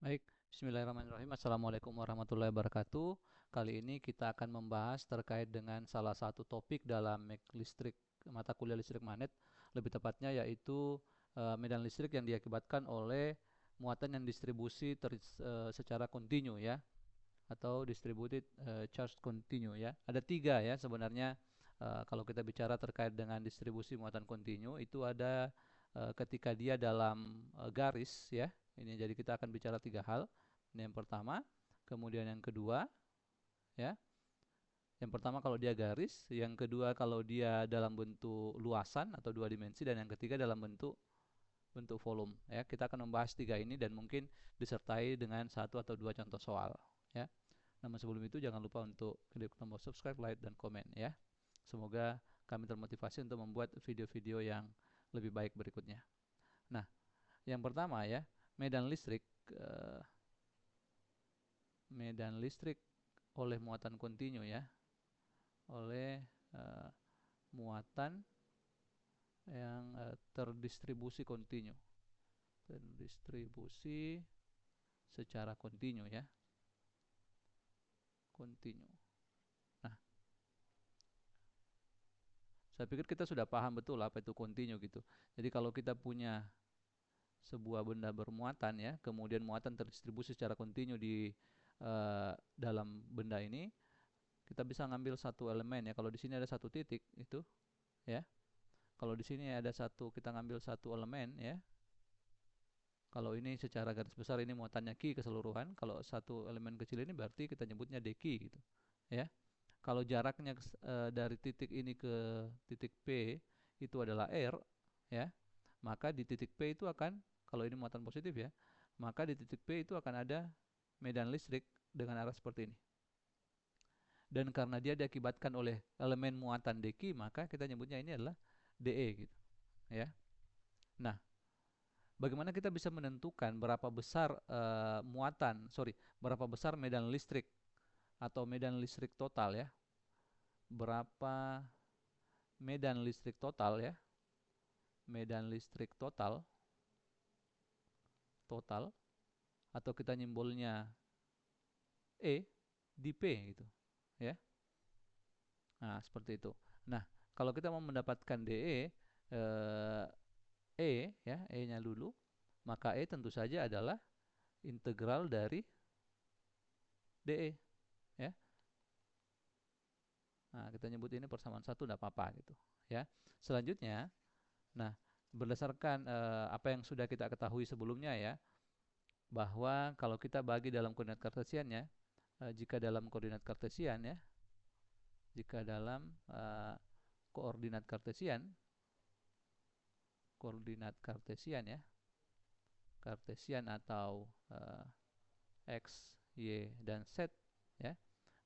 Baik, bismillahirrahmanirrahim. Assalamualaikum warahmatullahi wabarakatuh. Kali ini kita akan membahas terkait dengan salah satu topik dalam listrik, mata kuliah listrik magnet, lebih tepatnya yaitu medan listrik yang diakibatkan oleh muatan yang distribusi secara kontinu ya, atau distributed charge continue ya. Ada tiga ya sebenarnya. Kalau kita bicara terkait dengan distribusi muatan kontinu itu ada ketika dia dalam garis ya. Ini jadi kita akan bicara tiga hal. Ini yang pertama, kemudian yang kedua ya. Yang pertama kalau dia garis, yang kedua kalau dia dalam bentuk luasan atau dua dimensi, dan yang ketiga dalam bentuk bentuk volume ya. Kita akan membahas tiga ini dan mungkin disertai dengan satu atau dua contoh soal ya. Namun sebelum itu jangan lupa untuk klik tombol subscribe, like, dan komen ya. Semoga kami termotivasi untuk membuat video-video yang lebih baik berikutnya. Nah, yang pertama ya, medan listrik eh, medan listrik oleh muatan kontinu ya, oleh eh, muatan yang terdistribusi kontinu, terdistribusi secara kontinu ya, kontinu. Nah, saya pikir kita sudah paham betul apa itu kontinu gitu. Jadi kalau kita punya sebuah benda bermuatan ya, kemudian muatan terdistribusi secara kontinu di dalam benda ini, kita bisa ngambil satu elemen ya. Kalau di sini ada satu titik itu ya. Kalau di sini ada satu, kita ngambil satu elemen ya. Kalau ini secara garis besar ini muatannya Q keseluruhan. Kalau satu elemen kecil ini berarti kita nyebutnya dq gitu. Ya. Kalau jaraknya dari titik ini ke titik P itu adalah R ya, maka di titik P itu akan, kalau ini muatan positif ya, maka di titik P itu akan ada medan listrik dengan arah seperti ini. Dan karena dia diakibatkan oleh elemen muatan dq, maka kita nyebutnya ini adalah DE gitu ya. Nah, bagaimana kita bisa menentukan berapa besar medan listrik atau medan listrik total ya? Berapa medan listrik total ya? Medan listrik total atau kita nyimbolnya E di P gitu ya. Nah, seperti itu. Nah, kalau kita mau mendapatkan DE eh, E ya, E-nya dulu, maka E tentu saja adalah integral dari DE ya. Nah, kita nyebut ini persamaan satu, tidak apa-apa gitu ya. Selanjutnya, nah, berdasarkan apa yang sudah kita ketahui sebelumnya ya, bahwa kalau kita bagi dalam koordinat kartesian ya, jika dalam koordinat kartesian ya, jika dalam koordinat kartesian, koordinat kartesian ya, kartesian atau x, y, dan z ya,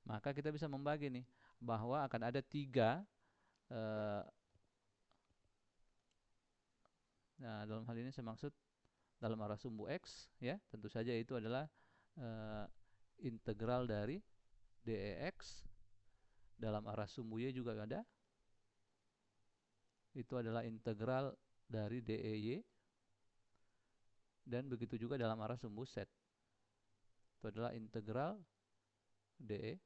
maka kita bisa membagi nih bahwa akan ada tiga nah, dalam hal ini saya maksud dalam arah sumbu x ya, tentu saja itu adalah uh, integral dari dx. Dalam arah sumbu y juga ada, itu adalah integral dari DEY, dan begitu juga dalam arah sumbu z, itu adalah integral DE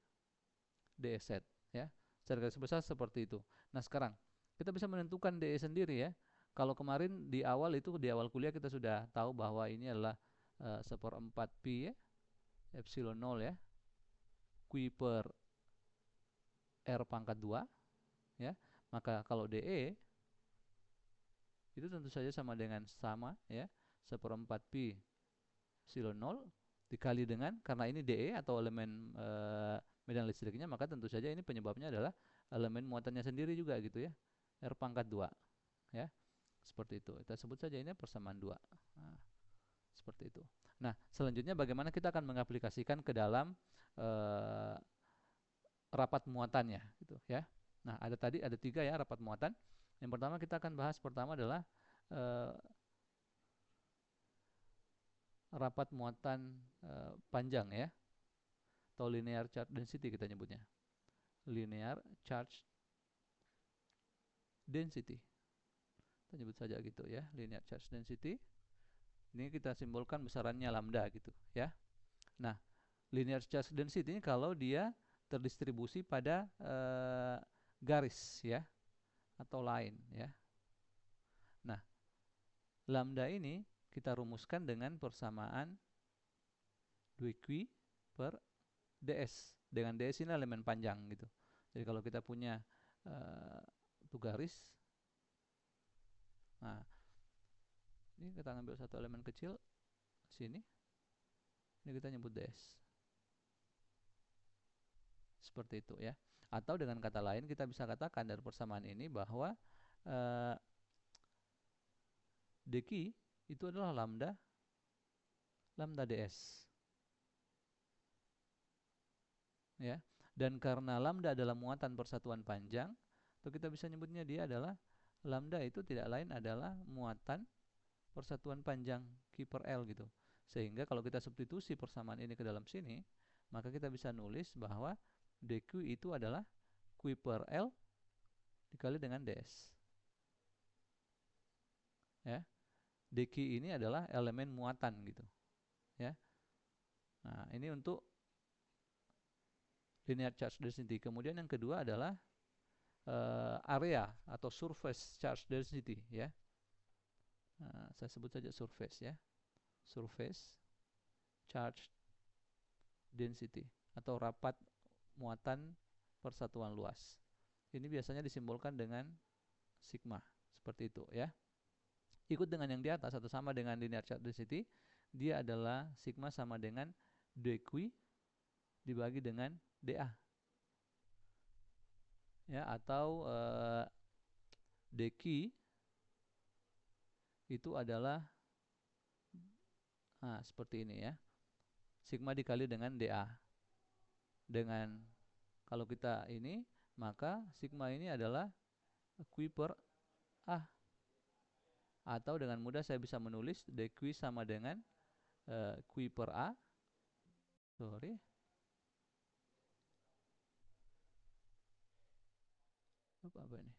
DEZ ya. Secara garis besar seperti itu. Nah, sekarang kita bisa menentukan DE sendiri ya. Kalau kemarin di awal kuliah kita sudah tahu bahwa ini adalah seperempat pi ya, epsilon 0 ya, Q per R pangkat 2 ya. Maka kalau DE itu tentu saja sama ya, seperempat pi epsilon 0 dikali dengan, karena ini DE atau elemen medan listriknya, maka tentu saja ini penyebabnya adalah elemen muatannya sendiri juga gitu ya, R pangkat 2 ya. Seperti itu. Kita sebut saja ini persamaan 2. Nah, seperti itu. Nah, selanjutnya bagaimana kita akan mengaplikasikan ke dalam eh, rapat muatannya gitu ya. Nah, ada tiga ya rapat muatan. Yang pertama kita akan bahas, pertama adalah eh, rapat muatan panjang ya, atau linear charge density kita nyebutnya. Linear charge density. Kita nyebut saja gitu ya, linear charge density. Ini kita simbolkan besarannya lambda gitu ya. Nah, linear charge density ini kalau dia terdistribusi pada garis ya atau line ya. Nah, lambda ini kita rumuskan dengan persamaan 2Q per ds. Dengan ds ini elemen panjang gitu. Jadi kalau kita punya itu garis, nah ini kita ambil satu elemen kecil sini, ini kita nyebut ds. Seperti itu ya. Atau dengan kata lain kita bisa katakan dari persamaan ini bahwa dq itu adalah lambda ds. Ya. Dan karena lambda adalah muatan persatuan panjang, atau kita bisa nyebutnya dia adalah lambda itu tidak lain adalah muatan persatuan panjang Q per L gitu. Sehingga kalau kita substitusi persamaan ini ke dalam sini, maka kita bisa nulis bahwa dq itu adalah Q per L dikali dengan ds. Ya. dq ini adalah elemen muatan gitu. Ya. Nah, ini untuk linear charge density. Kemudian yang kedua adalah area atau surface charge density ya. Nah, saya sebut saja surface ya. Surface charge density atau rapat muatan persatuan luas. Ini biasanya disimbolkan dengan sigma seperti itu ya. Ikut dengan yang di atas atau sama dengan linear charge density, dia adalah sigma sama dengan dq dibagi dengan dA. Ya, atau dq itu adalah seperti ini ya. Sigma dikali dengan dA. Dengan kalau kita ini, maka sigma ini adalah Q per A. Atau dengan mudah saya bisa menulis dq sama dengan Q per A. Sorry. Apa ini?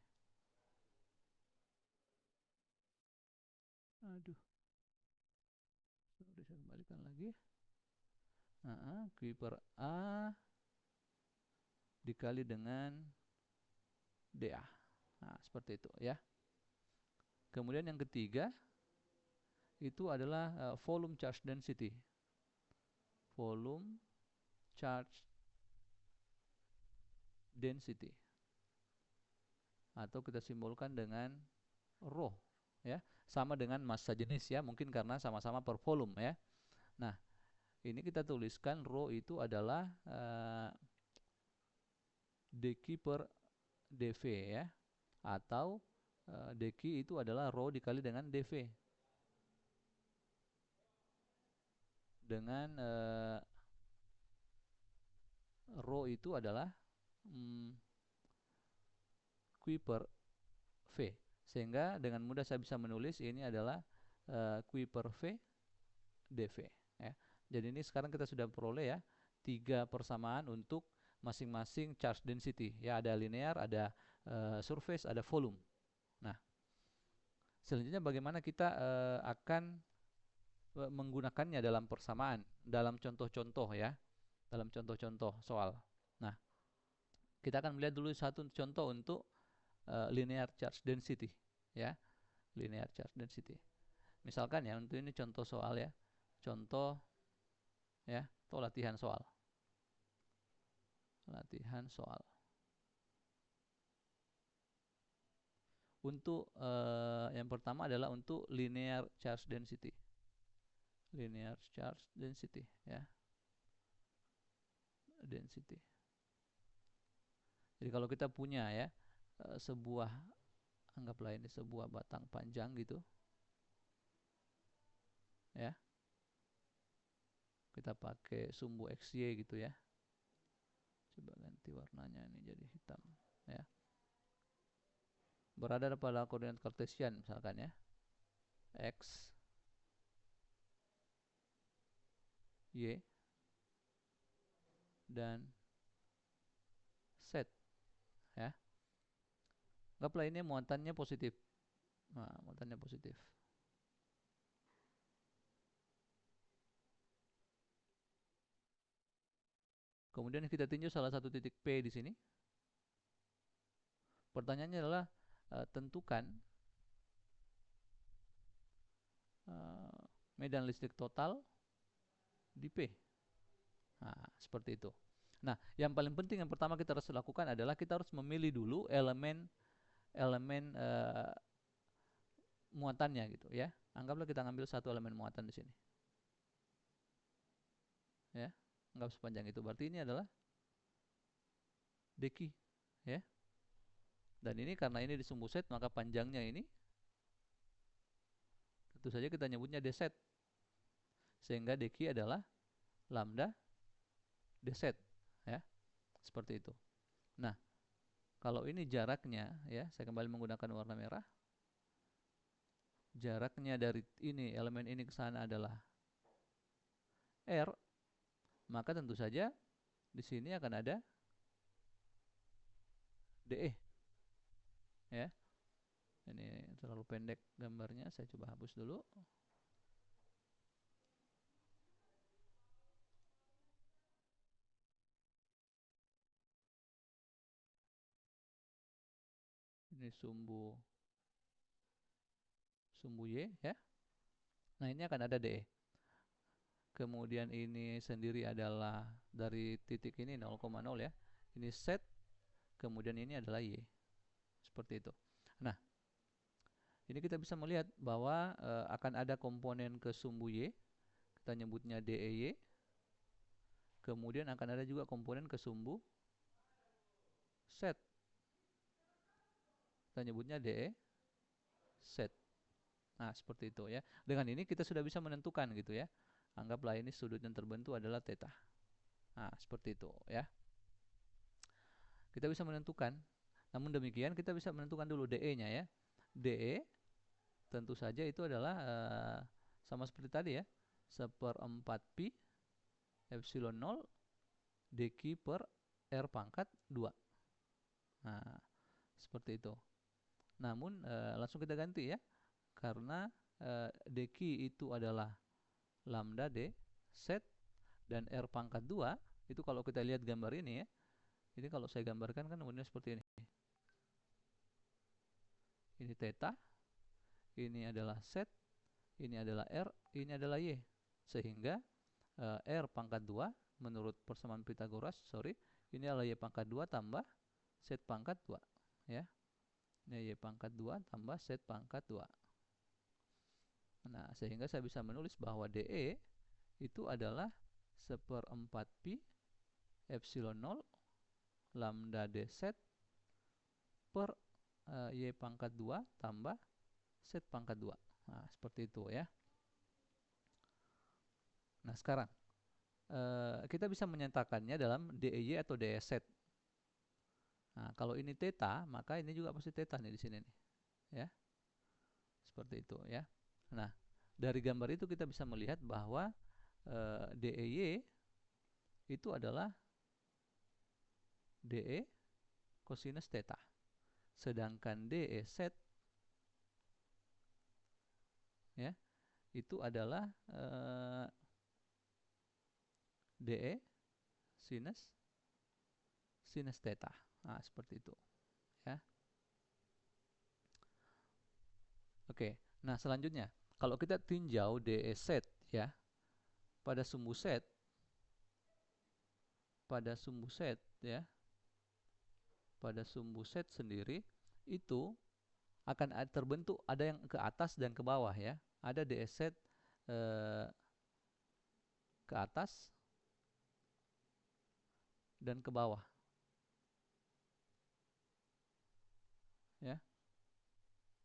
Aduh. Sorry, saya kembalikan lagi. Q per A dikali dengan dA. Nah, seperti itu ya. Kemudian yang ketiga itu adalah volume charge density. Volume charge density. Atau kita simbolkan dengan rho ya. Sama dengan massa jenis ya, mungkin karena sama-sama per volume ya. Nah, ini kita tuliskan rho itu adalah dq per dv ya. Atau dq itu adalah rho dikali dengan dv. Dengan rho itu adalah Q per V. Sehingga dengan mudah saya bisa menulis ini adalah Q per V dV ya. Jadi ini sekarang kita sudah peroleh ya 3 persamaan untuk masing-masing charge density ya, ada linear, ada surface, ada volume. Nah, selanjutnya bagaimana kita akan menggunakannya dalam persamaan, dalam contoh-contoh ya, dalam contoh-contoh soal. Nah, kita akan melihat dulu satu contoh untuk linear charge density ya, linear charge density. Misalkan ya, untuk ini contoh soal ya, contoh ya, atau latihan soal. Latihan soal. Untuk yang pertama adalah untuk linear charge density. Linear charge density ya. Density. Jadi kalau kita punya ya sebuah, anggaplah ini sebuah batang panjang gitu ya, kita pakai sumbu XY gitu ya, coba ganti warnanya ini jadi hitam ya, berada pada koordinat kartesian misalkan ya, X Y dan Z ya. Anggaplah ini muatannya positif. Nah, muatannya positif. Kemudian kita tinjau salah satu titik P di sini. Pertanyaannya adalah tentukan medan listrik total di P. Nah, seperti itu. Nah, yang paling penting yang pertama kita harus lakukan adalah kita harus memilih dulu elemen muatannya gitu ya. Anggaplah kita ngambil satu elemen muatan di sini. Ya, anggap sepanjang itu. Berarti ini adalah deki, ya. Dan ini karena ini di sumbu set, maka panjangnya ini tentu saja kita nyebutnya d set. Sehingga deki adalah lambda d set, ya. Seperti itu. Nah, kalau ini jaraknya, ya, saya kembali menggunakan warna merah. Jaraknya dari ini, elemen ini ke sana adalah R, maka tentu saja di sini akan ada DE. Ya. Ini terlalu pendek gambarnya, saya coba hapus dulu. Ini sumbu Y, ya. Nah, ini akan ada DE. Kemudian ini sendiri adalah dari titik ini 0,0 ya. Ini set, kemudian ini adalah Y. Seperti itu. Nah, ini kita bisa melihat bahwa akan ada komponen ke sumbu Y. Kita nyebutnya DEY. Kemudian akan ada juga komponen ke sumbu set. Kita nyebutnya DE set. Nah, seperti itu ya. Dengan ini kita sudah bisa menentukan gitu ya. Anggaplah ini sudut yang terbentuk adalah theta. Nah, seperti itu ya. Kita bisa menentukan. Namun demikian kita bisa menentukan dulu DE-nya ya. DE tentu saja itu adalah sama seperti tadi ya. 1/4 pi epsilon 0 dq per R pangkat 2. Nah, seperti itu. Namun langsung kita ganti ya. Karena dq itu adalah lambda d set dan R pangkat 2 itu kalau kita lihat gambar ini ya. Ini kalau saya gambarkan kan kemudian seperti ini. Ini theta, ini adalah set, ini adalah R, ini adalah Y. Sehingga R pangkat 2 menurut persamaan Pythagoras, ini adalah Y pangkat 2 tambah set pangkat 2 ya. Ini Y pangkat 2 tambah set pangkat 2. Nah, sehingga saya bisa menulis bahwa DE itu adalah 1/4 pi epsilon 0 lambda d set per Y pangkat 2 tambah set pangkat 2. Nah, seperti itu ya. Nah, sekarang kita bisa menyatakannya dalam DEY atau DE set. Nah, kalau ini theta, maka ini juga pasti theta nih di sini nih. Ya. Seperti itu ya. Nah, dari gambar itu kita bisa melihat bahwa DEY itu adalah DE cosinus theta. Sedangkan DE set ya, itu adalah DE sinus theta. Nah, seperti itu ya. Oke. Nah, selanjutnya kalau kita tinjau DE set ya, pada sumbu set ya, pada sumbu set sendiri itu akan terbentuk ada yang ke atas dan ke bawah ya. Ada DE set ke atas dan ke bawah ya,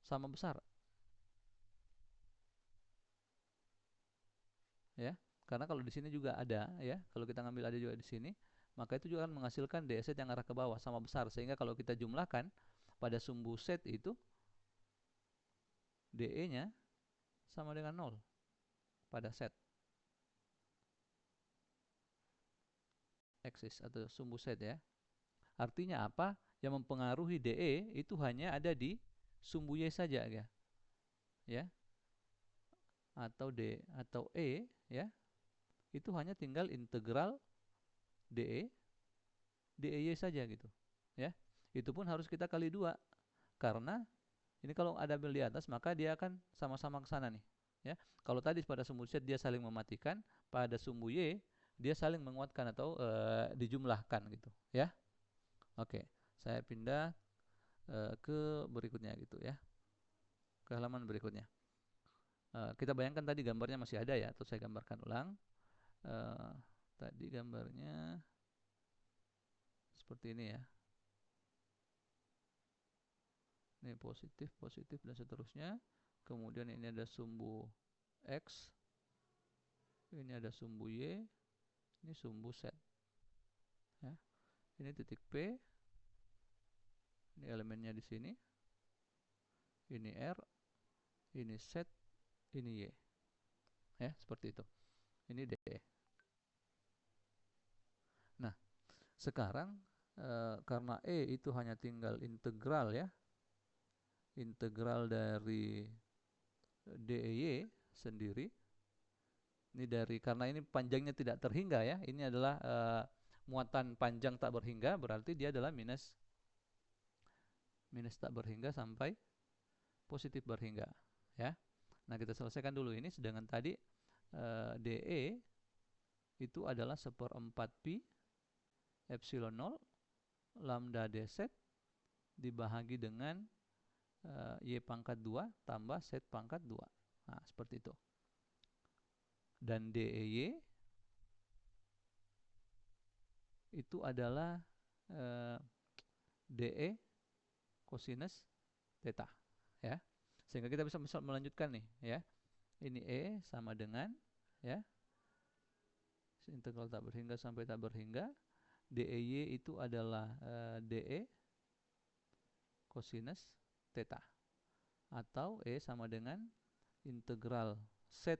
sama besar ya, karena kalau di sini juga ada ya, kalau kita ngambil ada juga di sini, maka itu juga akan menghasilkan DE set yang arah ke bawah sama besar, sehingga kalau kita jumlahkan pada sumbu set itu DE nya sama dengan 0 pada set eksis atau sumbu set ya. Artinya apa? Yang mempengaruhi DE itu hanya ada di sumbu Y saja ya. Ya. Atau D atau E ya. Itu hanya tinggal integral DE DEY saja gitu ya. Itu pun harus kita kali 2 karena ini kalau ada bel di atas maka dia akan sama-sama ke sana nih ya. Kalau tadi pada sumbu Z dia saling mematikan, pada sumbu Y dia saling menguatkan atau dijumlahkan gitu ya. Oke, saya pindah ke berikutnya gitu ya, ke halaman berikutnya. Kita bayangkan tadi gambarnya masih ada ya, atau saya gambarkan ulang. Tadi gambarnya seperti ini ya. Ini positif, positif dan seterusnya. Kemudian ini ada sumbu X, ini ada sumbu Y, ini sumbu Z ya. Ini titik P, ini elemennya di sini, ini R, ini Z, ini Y ya, seperti itu. Ini D. Nah, sekarang karena E itu hanya tinggal integral ya, integral dari DEY sendiri. Ini dari, karena ini panjangnya tidak terhingga ya, ini adalah muatan panjang tak berhingga, berarti dia adalah minus tak berhingga sampai positif berhingga ya. Nah, kita selesaikan dulu ini, sedangkan tadi DE itu adalah 1/4 pi epsilon 0 lambda dz dibahagi dengan y pangkat 2 tambah z pangkat 2. Nah, seperti itu. Dan DEY itu adalah DE cosinus theta ya. Sehingga kita bisa melanjutkan nih ya. Ini E sama dengan ya, integral tak berhingga sampai tak berhingga. DEY itu adalah DE cosinus theta, atau E sama dengan integral Z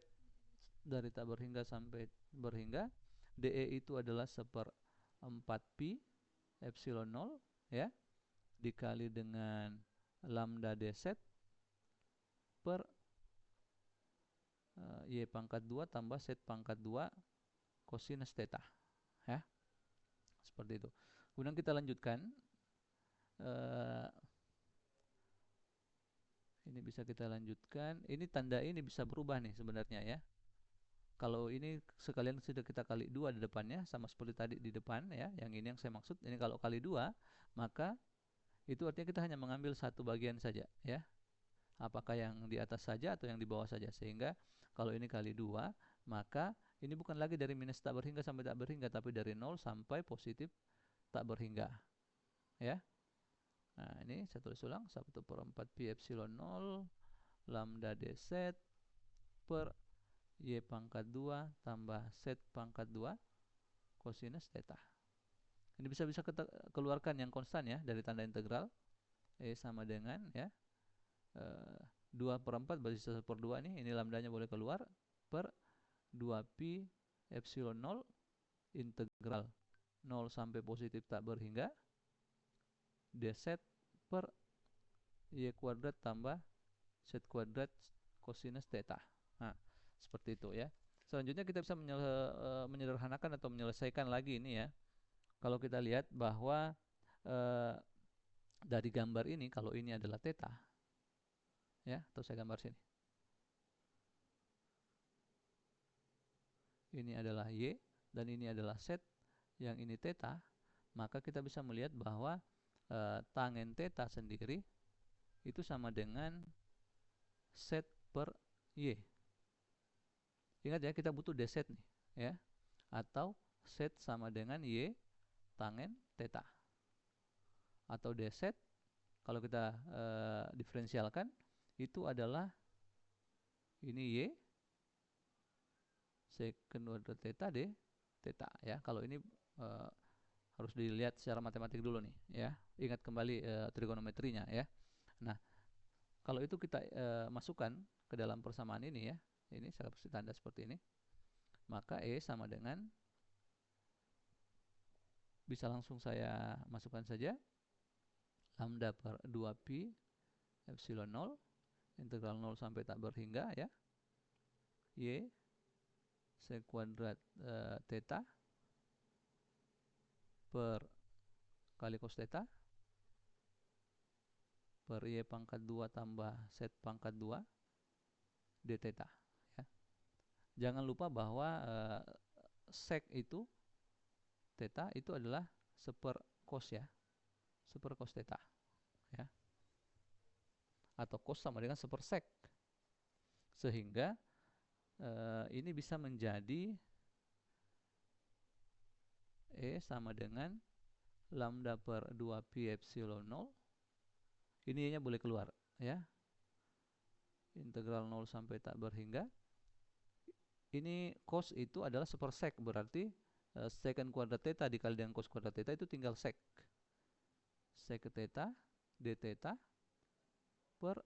dari tak berhingga sampai berhingga. DE itu adalah 1/4 pi epsilon 0 ya, dikali dengan lambda dz per y pangkat 2 tambah z pangkat 2 cosinus theta ya. Seperti itu. Kemudian kita lanjutkan, ini bisa kita lanjutkan. Ini tanda ini bisa berubah nih sebenarnya ya. Kalau ini sekalian sudah kita kali 2 di depannya, sama seperti tadi di depan ya, yang ini yang saya maksud. Ini kalau kali 2 maka itu artinya kita hanya mengambil satu bagian saja ya, apakah yang di atas saja atau yang di bawah saja. Sehingga kalau ini kali 2 maka ini bukan lagi dari minus tak berhingga sampai tak berhingga, tapi dari 0 sampai positif tak berhingga ya. Nah, ini saya tulis ulang, 1/4 pi epsilon 0 lambda dz per y pangkat 2 tambah z pangkat 2 cosinus theta. Ini bisa kita keluarkan yang konstan ya dari tanda integral. E sama dengan ya 2/4 berarti 1/2 nih, ini lambdanya boleh keluar, per 2 pi epsilon 0 integral 0 sampai positif tak berhingga dz per y kuadrat tambah z kuadrat cosinus theta. Nah, seperti itu ya. Selanjutnya kita bisa menyederhanakan atau menyelesaikan lagi ini ya. Kalau kita lihat bahwa dari gambar ini, kalau ini adalah theta ya, atau saya gambar sini, ini adalah y dan ini adalah z, yang ini theta, maka kita bisa melihat bahwa tangen theta sendiri itu sama dengan z per y. Ingat ya, kita butuh dz nih ya, atau z sama dengan y tangen theta, atau dz kalau kita diferensialkan itu adalah ini y secant kuadrat theta d theta ya. Kalau ini harus dilihat secara matematik dulu nih ya. Ingat kembali trigonometrinya ya. Nah, kalau itu kita masukkan ke dalam persamaan ini ya, ini saya kasih tanda seperti ini, maka E sama dengan, bisa langsung saya masukkan saja, lambda per 2 pi epsilon 0 integral 0 sampai tak berhingga ya, y sek kuadrat theta per kali cos theta per Y pangkat 2 tambah Z pangkat 2 d theta ya. Jangan lupa bahwa sec itu theta itu adalah seper cos ya, seper cos theta ya, atau cos sama dengan seper sec, sehingga ini bisa menjadi E sama dengan lambda per 2 pi epsilon 0. Ini nya boleh keluar ya, integral 0 sampai tak berhingga. Ini cos itu adalah seper sec, berarti secant kuadrat theta dikali dengan cos kuadrat theta itu tinggal sec theta d theta per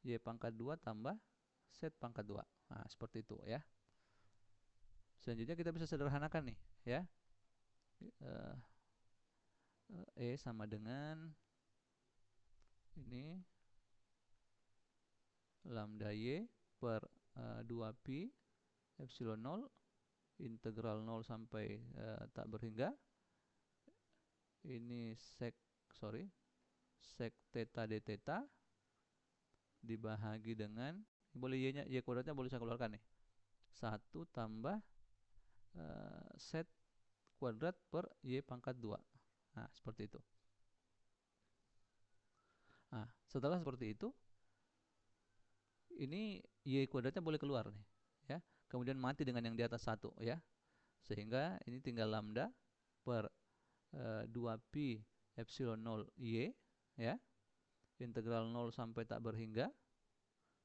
Y pangkat 2 tambah Z pangkat 2. Nah, seperti itu ya. Selanjutnya kita bisa sederhanakan nih ya. E sama dengan ini lambda Y per 2 pi epsilon 0 integral 0 sampai tak berhingga. Ini sec theta d theta dibahagi dengan, boleh Y-nya, Y kuadratnya boleh saya keluarkan nih, 1 tambah Z kuadrat per Y pangkat 2. Nah, seperti itu. Nah, setelah seperti itu, ini Y kuadratnya boleh keluar nih ya. Kemudian mati dengan yang di atas 1 ya. Sehingga ini tinggal lambda per 2 pi epsilon 0 Y ya. Integral 0 sampai tak berhingga.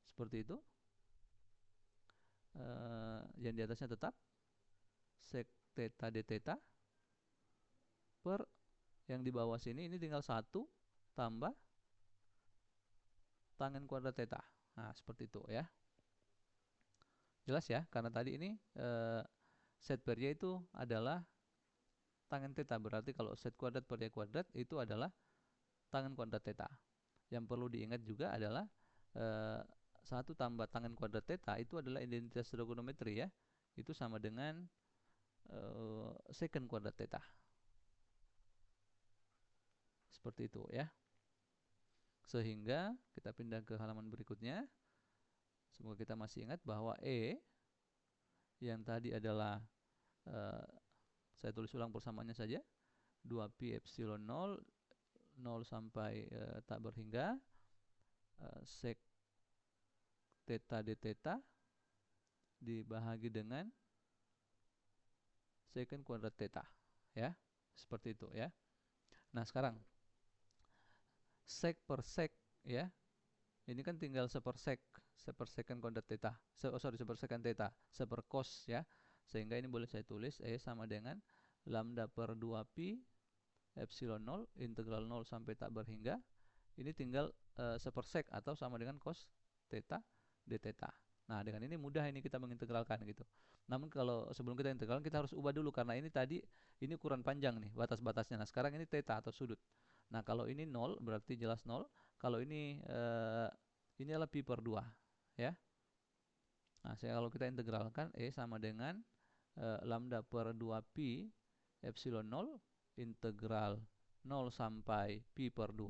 Seperti itu. Yang di atasnya tetap sec theta d theta per yang di bawah sini ini tinggal 1 tambah tangen kuadrat theta. Nah, seperti itu ya. Jelas ya, karena tadi ini Z per Y itu adalah tangen theta, berarti kalau Z kuadrat per Y kuadrat itu adalah tangen kuadrat theta. Yang perlu diingat juga adalah 1 tambah tangen kuadrat theta itu adalah identitas trigonometri ya. Itu sama dengan secant kuadrat theta. Seperti itu ya. Sehingga kita pindah ke halaman berikutnya. Semoga kita masih ingat bahwa E yang tadi adalah saya tulis ulang persamaannya saja, 2 pi epsilon 0 sampai tak berhingga sec theta d theta dibahagi dengan secant kuadrat theta ya. Seperti itu ya. Nah, sekarang sec per sec ya. Ini kan tinggal seper secant kuadrat theta. Seper secant theta, seper cos ya. Sehingga ini boleh saya tulis E sama dengan lambda per 2 pi epsilon 0 integral 0 sampai tak berhingga. Ini tinggal seper sec atau sama dengan cos theta d theta. Nah, dengan ini mudah ini kita mengintegralkan gitu. Namun kalau sebelum kita integralkan kita harus ubah dulu, karena ini tadi ini ukuran panjang nih batas-batasnya. Nah, sekarang ini theta atau sudut. Nah, kalau ini 0 berarti jelas 0. Kalau ini adalah pi per 2 ya. Nah, kalau kita integralkan E sama dengan lambda per 2 pi epsilon 0 integral 0 sampai pi per 2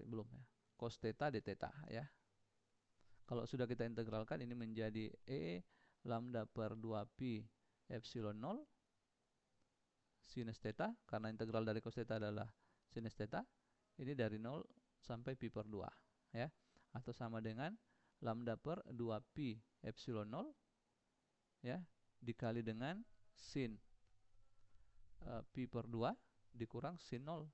belum ya, cos theta d theta ya. Kalau sudah kita integralkan ini menjadi E lambda per 2 pi epsilon 0 sinus theta, karena integral dari cos theta adalah sinus theta. Ini dari 0 sampai pi per 2 ya, atau sama dengan lambda per 2 pi epsilon 0 ya dikali dengan sin pi per 2 dikurang sin 0.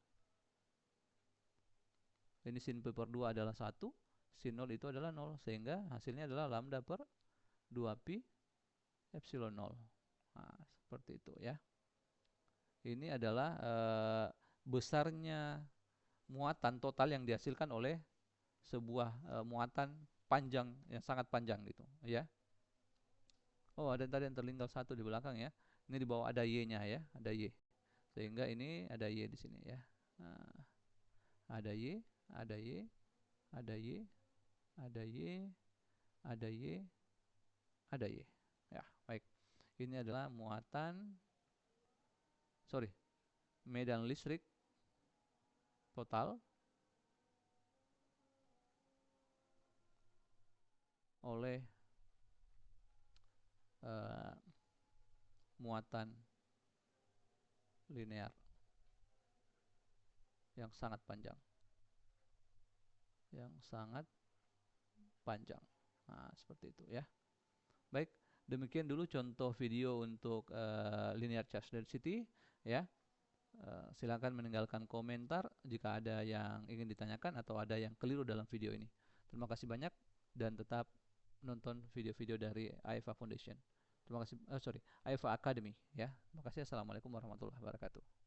Ini sin pi per 2 adalah 1, sin 0 itu adalah 0, sehingga hasilnya adalah lambda per 2 pi epsilon 0. Nah, seperti itu ya. Ini adalah besarnya muatan total yang dihasilkan oleh sebuah muatan panjang yang sangat panjang gitu ya. Oh, ada tadi yang tertinggal 1 di belakang ya. Ini di bawah ada Y-nya ya, ada Y. Sehingga ini ada Y di sini ya. Nah, ada Y, ada Y, ada Y, ada Y, ada Y, ada Y. Ya, baik. Ini adalah medan listrik total oleh muatan linear yang sangat panjang. Nah, seperti itu ya. Baik, demikian dulu contoh video untuk linear charge density ya. Silakan meninggalkan komentar jika ada yang ingin ditanyakan atau ada yang keliru dalam video ini. Terima kasih banyak dan tetap nonton video-video dari AIFA Foundation. Terima kasih, AIFA Academy ya. Terima kasih. Assalamualaikum warahmatullahi wabarakatuh.